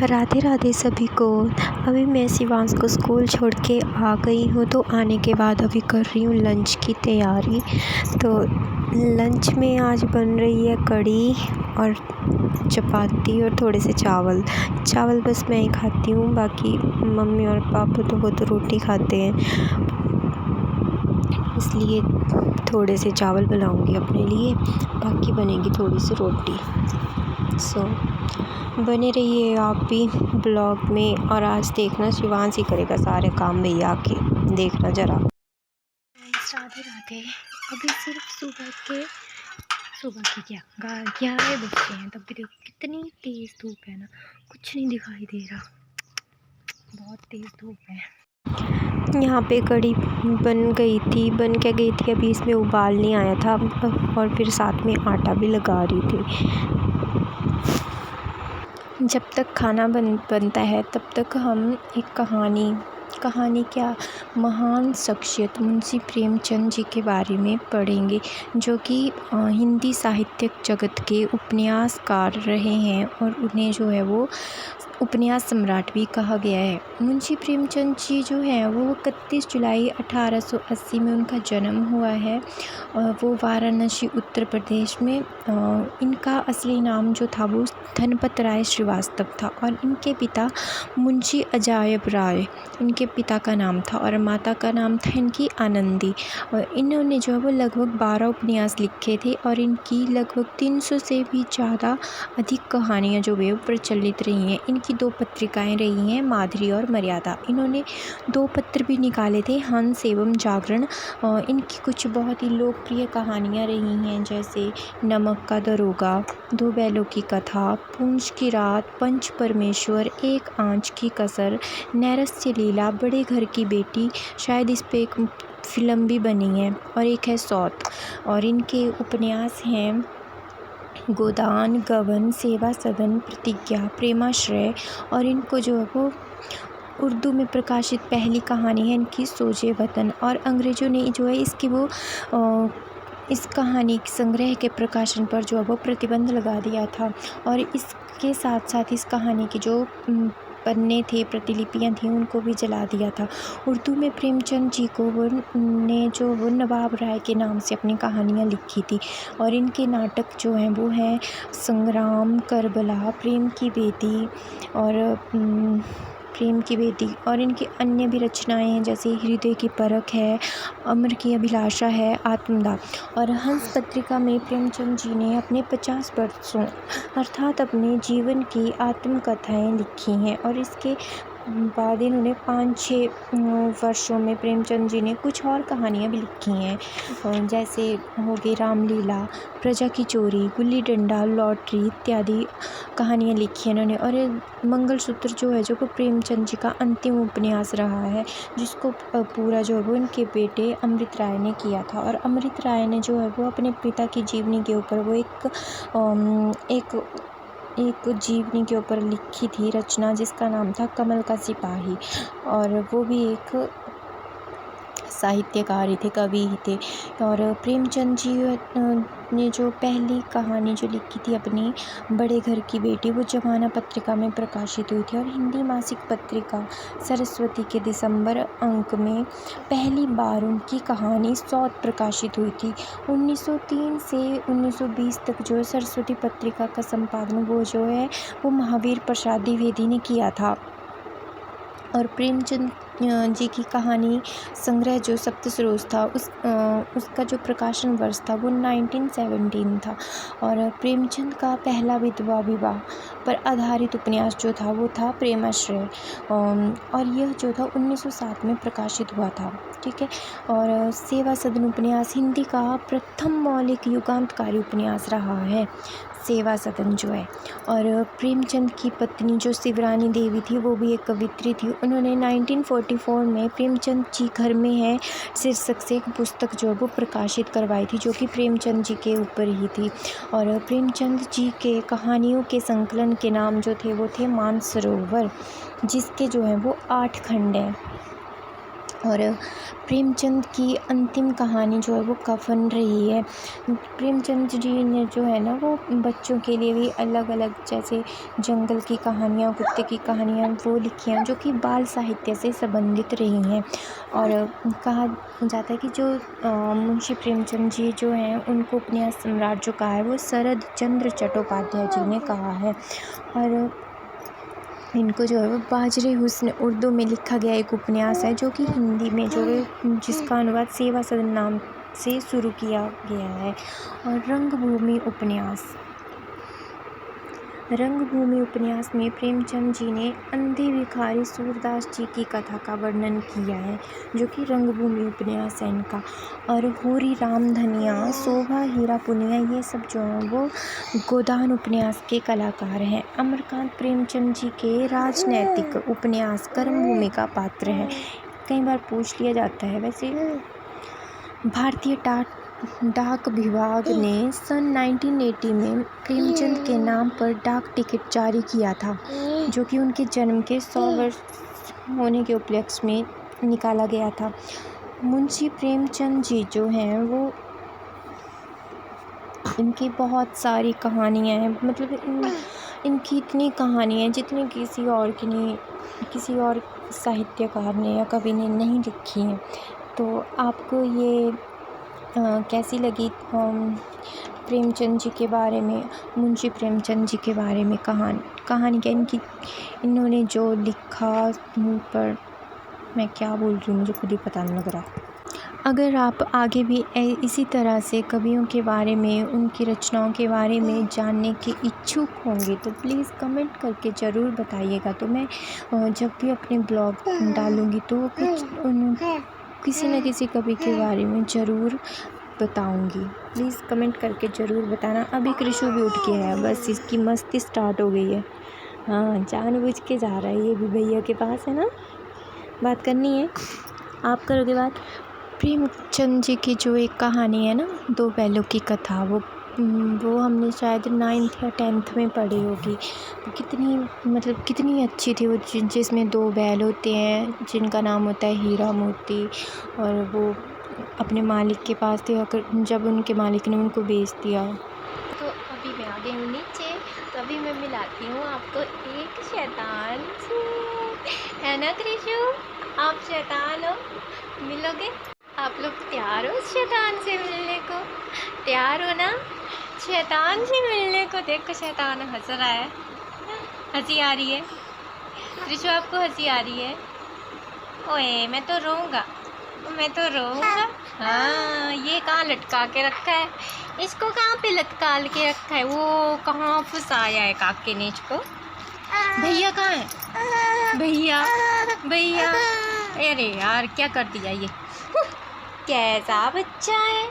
राधे राधे सभी को। अभी मैं शिवांश को स्कूल छोड़ के आ गई हूँ, तो आने के बाद अभी कर रही हूँ लंच की तैयारी। तो लंच में आज बन रही है कढ़ी और चपाती और थोड़े से चावल। चावल बस मैं ही खाती हूँ, बाकी मम्मी और पापा तो वो तो रोटी खाते हैं, इसलिए थोड़े से चावल बनाऊँगी अपने लिए, बाकी बनेगी थोड़ी सी रोटी। बने रहिए आप भी ब्लॉग में। और आज देखना शिवांश ही करेगा सारे काम, भैया आके देखना ज़रा। राधे राधे। अभी सिर्फ सुबह की क्या 11 बजते हैं, तब भी देखो कितनी तेज़ धूप है ना, कुछ नहीं दिखाई दे रहा, बहुत तेज़ धूप है। यहाँ पे कढ़ी बन क्या गई थी, अभी इसमें उबाल नहीं आया था, और फिर साथ में आटा भी लगा रही थी। जब तक खाना बनता है तब तक हम एक कहानी क्या, महान शख्सियत मुंशी प्रेमचंद जी के बारे में पढ़ेंगे, जो कि हिंदी साहित्यिक जगत के उपन्यासकार रहे हैं और उन्हें जो है वो उपन्यास सम्राट भी कहा गया है। मुंशी प्रेमचंद जी जो हैं वो 31 जुलाई 1880 में उनका जन्म हुआ है। वो वाराणसी उत्तर प्रदेश में। इनका असली नाम जो था वो धनपत राय श्रीवास्तव था, और इनके पिता मुंशी अजायब राय इनके पिता का नाम था, और माता का नाम था इनकी आनंदी। और इन्होंने जो है वो लगभग 12 उपन्यास लिखे थे, और इनकी लगभग 300 से भी ज़्यादा अधिक कहानियाँ जो वे प्रचलित रही हैं। इनकी 2 पत्रिकाएं रही हैं, माधुरी और मर्यादा। इन्होंने 2 पत्र भी निकाले थे, हंस एवं जागरण। इनकी कुछ बहुत ही लोकप्रिय कहानियाँ रही हैं, जैसे नमक का दरोगा, 2 बैलों की कथा, पूंछ की रात, पंच परमेश्वर, एक आंच की कसर, नैरस्य लीला, बड़े घर की बेटी, शायद इस पे एक फिल्म भी बनी है, और एक है सौत। और इनके उपन्यास हैं गोदान, गबन, सेवा सदन, प्रतिज्ञा, प्रेमाश्रय। और इनको जो है वो उर्दू में प्रकाशित पहली कहानी है इनकी सोजे वतन, और अंग्रेज़ों ने जो है इसकी वो इस कहानी संग्रह के प्रकाशन पर जो है वो प्रतिबंध लगा दिया था, और इसके साथ साथ इस कहानी की जो पन्ने थे, प्रतिलिपियाँ थीं, उनको भी जला दिया था। उर्दू में प्रेमचंद जी को ने जो वो नवाब राय के नाम से अपनी कहानियाँ लिखी थी, और इनके नाटक जो हैं वो हैं संग्राम, करबला, प्रेम की बेटी, और इनकी अन्य भी रचनाएं हैं, जैसे हृदय की परख है, अमर की अभिलाषा है, आत्मदाह। और हंस पत्रिका में प्रेमचंद जी ने अपने 50 वर्षों अर्थात अपने जीवन की आत्मकथाएं लिखी हैं, और इसके बाद इन्होंने 5-6 वर्षों में प्रेमचंद जी ने कुछ और कहानियाँ भी लिखी हैं, जैसे हो गई रामलीला, प्रजा की चोरी, गुल्ली डंडा, लॉटरी इत्यादि कहानियाँ लिखी हैं इन्होंने। और मंगलसूत्र जो है जो वो प्रेमचंद जी का अंतिम उपन्यास रहा है, जिसको पूरा जो है वो इनके बेटे अमृत राय ने किया था। और अमृत राय ने जो है वो अपने पिता की जीवनी के ऊपर वो एक जीवनी के ऊपर लिखी थी रचना, जिसका नाम था कमल का सिपाही, और वो भी एक साहित्यकार ही थे, कवि ही थे। और प्रेमचंद जी ने जो पहली कहानी जो लिखी थी अपनी बड़े घर की बेटी, वो जमाना पत्रिका में प्रकाशित हुई थी, और हिंदी मासिक पत्रिका सरस्वती के दिसंबर अंक में पहली बार उनकी कहानी सौत प्रकाशित हुई थी। 1903 से 1920 तक जो सरस्वती पत्रिका का संपादन वो महावीर प्रसाद द्विवेदी ने किया था। और प्रेमचंद जी की कहानी संग्रह जो सप्तसरोज था, उसका जो प्रकाशन वर्ष था वो 1917 था। और प्रेमचंद का पहला विधवा विवाह पर आधारित उपन्यास जो था वो था प्रेमाश्रय, और यह जो था 1907 में प्रकाशित हुआ था। ठीक है। और सेवा सदन उपन्यास हिंदी का प्रथम मौलिक युगांतकारी उपन्यास रहा है, सेवा सदन जो है। और प्रेमचंद की पत्नी जो शिवरानी देवी थी, वो भी एक कवित्री थी। उन्होंने 1944 में प्रेमचंद जी घर में है शीर्षक से एक पुस्तक जो है वो प्रकाशित करवाई थी, जो कि प्रेमचंद जी के ऊपर ही थी। और प्रेमचंद जी के कहानियों के संकलन के नाम जो थे वो थे मानसरोवर, जिसके जो है वो 8 खंड हैं। और प्रेमचंद की अंतिम कहानी जो है वो कफन रही है। प्रेमचंद जी ने जो है ना वो बच्चों के लिए भी अलग अलग, जैसे जंगल की कहानियाँ, कुत्ते की कहानियाँ वो लिखी हैं जो कि बाल साहित्य से संबंधित रही हैं। और कहा जाता है कि जो मुंशी प्रेमचंद जी जो हैं उनको उपन्यास सम्राट जो कहा है वो शरद चंद्र चट्टोपाध्याय जी ने कहा है। और इनको जो है वो बाजरे हुस्न उर्दू में लिखा गया एक उपन्यास है जो कि हिंदी में जो है जिसका अनुवाद सेवा सदन नाम से शुरू किया गया है। और रंगभूमि उपन्यास में प्रेमचंद जी ने अंधे भिखारी सूरदास जी की कथा का वर्णन किया है जो कि रंगभूमि उपन्यास है इनका। और होरी राम धनिया, शोभा हीरा पुनिया, ये सब जो हैं वो गोदान उपन्यास के कलाकार हैं। अमरकांत प्रेमचंद जी के राजनैतिक उपन्यास कर्मभूमि का पात्र है। कई बार पूछ लिया जाता है। वैसे भारतीय डाक विभाग ने सन 1980 में प्रेमचंद के नाम पर डाक टिकट जारी किया था जो कि उनके जन्म के 100 वर्ष होने के उपलक्ष्य में निकाला गया था। मुंशी प्रेमचंद जी जो हैं वो इनकी बहुत सारी कहानियाँ हैं, मतलब इनकी इतनी कहानियाँ हैं जितनी किसी और साहित्यकार ने या कवि ने नहीं लिखी हैं। तो आपको ये कैसी लगी प्रेमचंद जी के बारे में, मुंशी प्रेमचंद जी के बारे में कहानी क्या इन्होंने जो लिखा, पर मैं क्या बोल रही हूँ मुझे खुद ही पता नहीं लग रहा। अगर आप आगे भी इसी तरह से कवियों के बारे में, उनकी रचनाओं के बारे में जानने के इच्छुक होंगे तो प्लीज़ कमेंट करके ज़रूर बताइएगा। तो मैं जब भी अपने ब्लॉग डालूँगी तो किसी न किसी कवि के बारे में ज़रूर बताऊंगी। प्लीज़ कमेंट करके ज़रूर बताना। अभी कृषु भी उठ के है, बस इसकी मस्ती स्टार्ट हो गई है। हाँ, जानबूझ के जा रहा है ये भी, भैया के पास है ना, बात करनी है। आप करोगे बात। प्रेमचंद जी की जो एक कहानी है ना, दो बैलों की कथा, वो हमने शायद 9th या 10th में पढ़ी होगी। कितनी अच्छी थी वो, जिसमें दो बैल होते हैं जिनका नाम होता है हीरा मोती, और वो अपने मालिक के पास थे और जब उनके मालिक ने उनको बेच दिया। तो अभी मैं आ गई हूँ नीचे, तो अभी मैं मिलाती हूँ आपको एक शैतान से, है ना कृषु? आप शैतान हो, मिलोगे? आप लोग तैयार हो शैतान से मिलने को? तैयार हो ना शैतान से मिलने को? देखो शैतान हंस रहा है, हंसी आ रही है। कृषु आपको हंसी आ रही है? ओए मैं तो रोऊंगा। हाँ, ये कहाँ लटका के रखा है? इसको कहाँ पे लटका के रखा है? वो कहाँ फंसाया है काके ने इसको? भैया कहाँ है? भैया अरे यार क्या कर दिया ये? कैसा बच्चा है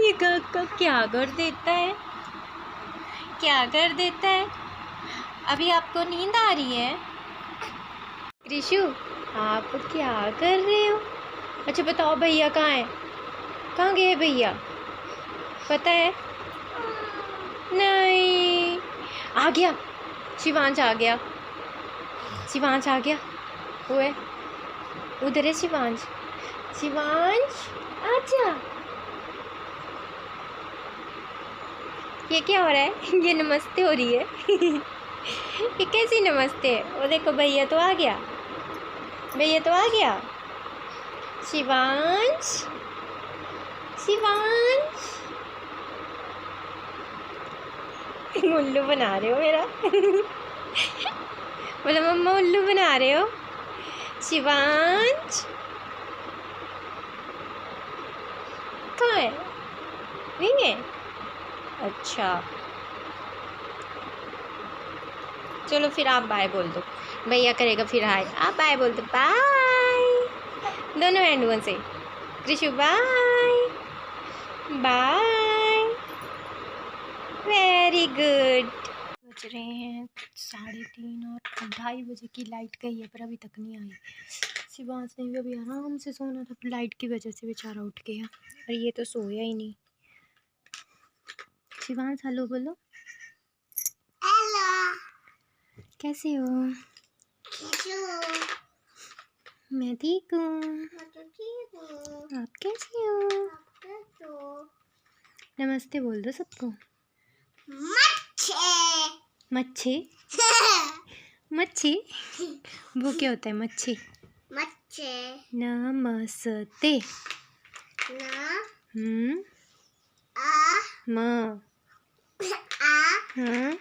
ये काका, क्या कर देता है? अभी आपको नींद आ रही है? कृषु आप क्या कर रहे हो? अच्छा बताओ भैया कहाँ है? कहाँ गए भैया? पता है? नहीं। आ गया शिवांश, आ गया वो है उधर है शिवांश आजा। ये क्या हो रहा है? ये नमस्ते हो रही है। ये कैसी नमस्ते है? वो देखो भैया तो आ गया। शिवांश उल्लू बना रहे हो मेरा। बोलो मम्मा उल्लू बना रहे हो। शिवांश कहाँ है? नहीं है? अच्छा चलो फिर आप बाय बोल दो, भैया करेगा फिर हाय, आप बाय बोल दो। बाय दोनों हैंडों से। कृषु बाय वेरी गुड। बज रहे हैं 3:30 और 2:30 बजे की लाइट गई है पर अभी तक नहीं आई। शिवांश ने भी अभी आराम से सोना था, लाइट की वजह से बेचारा उठ गया और ये तो सोया ही नहीं। शिवांश हेलो बोलो। हेलो कैसे हो? मैं ठीक हूँ। आप कैसी हो? नमस्ते बोल दो सबको। मच्छी मच्छी वो क्या होता है मच्छी? नमस्ते। म हाँ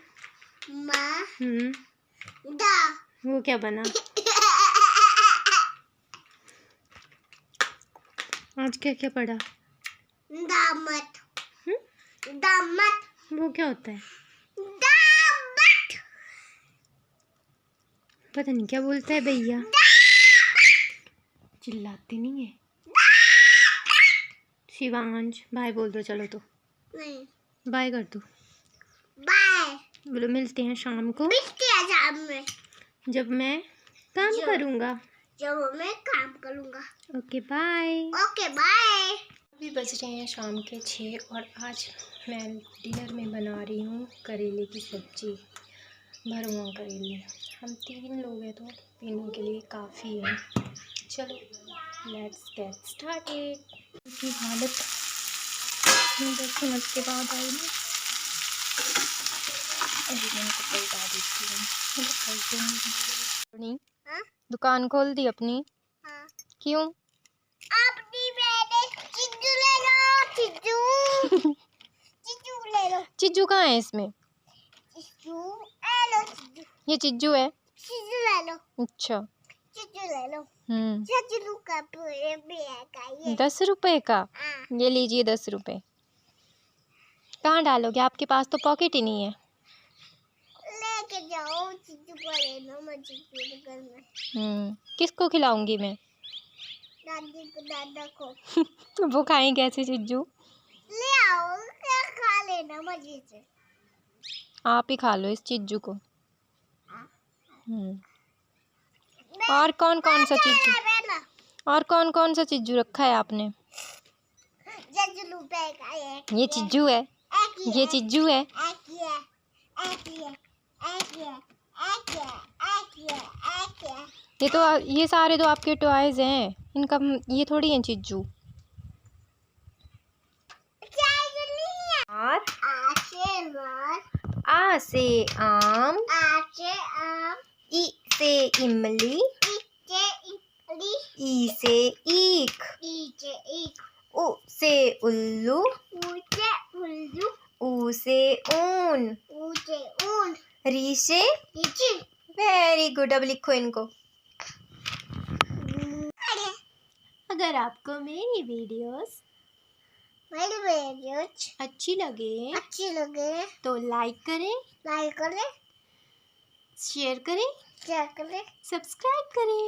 वो क्या बना? आज क्या क्या पढ़ा? दामत। दामत। वो क्या होता है? दामत। पता नहीं क्या बोलता है भैया। चिल्लाते नहीं है। शिवांश बाय बोल दो चलो तो। नहीं। बाय कर दो। बाय। बोलो मिलते हैं शाम को। मिलते हैं शाम में। जब मैं काम करूँगा। जब मैं काम करूँगा। Okay bye. Okay bye. अभी बज रहे हैं शाम के 6 और आज मैं डिनर में बना रही हूँ करेले की सब्ज़ी, भरवा करेले। हम 3 लोग हैं तो तीनों के लिए काफ़ी है। चलो लेट्स गेट स्टार्टेड। की हालत 10 मिनट के बाद आई ना, अभी मैं इनको पलटा देती हूँ। अपनी दुकान खोल दी अपनी? हाँ। क्यों? अपनी मैंने चिज्जू ले लो। चिज्जू चिज्जू ले लो। चिज्जू कहाँ है इसमें? चिज्जू ले लो। चिज्जू ये चिज्जू है? चिज्जू ले लो। अच्छा। चिज्जू ले लो। 10 चिज्जू का पूरे का ये। 10 रुपए का? हाँ। ये लीजिए 10 रुपए। कहाँ डालोगे? आपके पास तो पॉकेट ही नहीं है। लेके जाओ चिज्जू को ले लो। मैं चिज्जू के घर में। किसको खिलाऊंगी मैं? दादी को दादा को। वो खाएं कैसे चिज्जू? ले आओ क्या खा लेना मजे से। आप ही खा लो इस चिज्जू को। और कौन कौन सा चिज्जू? और कौन कौन सा चिज्जू रखा है आपने? ये चिज्जू है? ये चिज्जू है? ये सारे तो आपके टॉयज हैं। इनका ये थोड़ी है चिज्जू। और आ से आम, ई से इमली, ई से ईख, उ से उल्लू, ऊ से ऊन, री से। Very good. अब लिखो इनको। अगर आपको मेरी वीडियोस अच्छी लगे तो लाइक करें, शेयर करें, सब्सक्राइब करें।